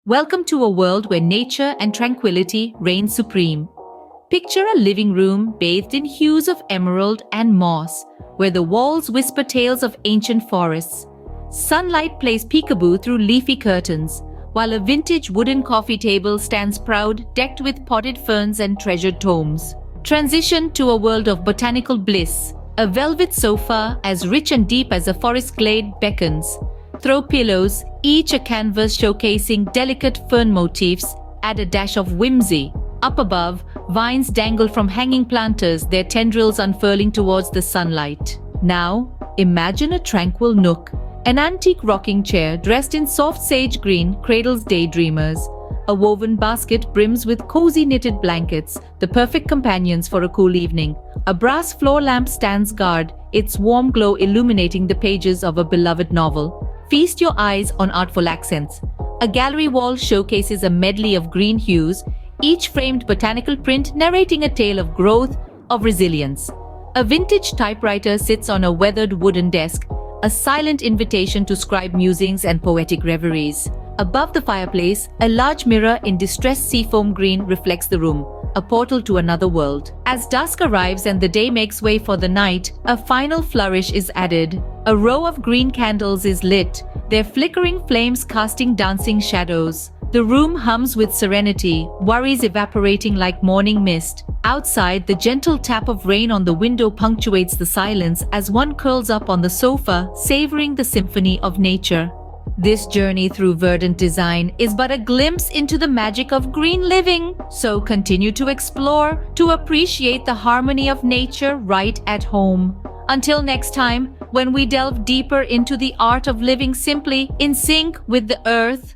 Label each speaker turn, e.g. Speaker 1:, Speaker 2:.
Speaker 1: Welcome to a world where nature and tranquility reign supreme. Picture a living room bathed in hues of emerald and moss, where the walls whisper tales of ancient forests. Sunlight plays peekaboo through leafy curtains, while a vintage wooden coffee table stands proud, decked with potted ferns and treasured tomes. Transition to a world of botanical bliss. A velvet sofa, as rich and deep as a forest glade, beckons. Throw pillows, each a canvas showcasing delicate fern motifs, add a dash of whimsy. Up above, vines dangle from hanging planters, their tendrils unfurling towards the sunlight. Now, imagine a tranquil nook. An antique rocking chair dressed in soft sage green cradles daydreamers. A woven basket brims with cozy knitted blankets, the perfect companions for a cool evening. A brass floor lamp stands guard, its warm glow illuminating the pages of a beloved novel. Feast your eyes on artful accents. A gallery wall showcases a medley of green hues, each framed botanical print narrating a tale of growth, of resilience. A vintage typewriter sits on a weathered wooden desk, a silent invitation to scribe musings and poetic reveries. Above the fireplace, a large mirror in distressed seafoam green reflects the room, a portal to another world. As dusk arrives and the day makes way for the night, a final flourish is added. A row of green candles is lit, their flickering flames casting dancing shadows. The room hums with serenity, worries evaporating like morning mist. Outside, the gentle tap of rain on the window punctuates the silence as one curls up on the sofa, savoring the symphony of nature. This journey through verdant design is but a glimpse into the magic of green living. So continue to explore, to appreciate the harmony of nature right at home. Until next time, when we delve deeper into the art of living simply in sync with the earth.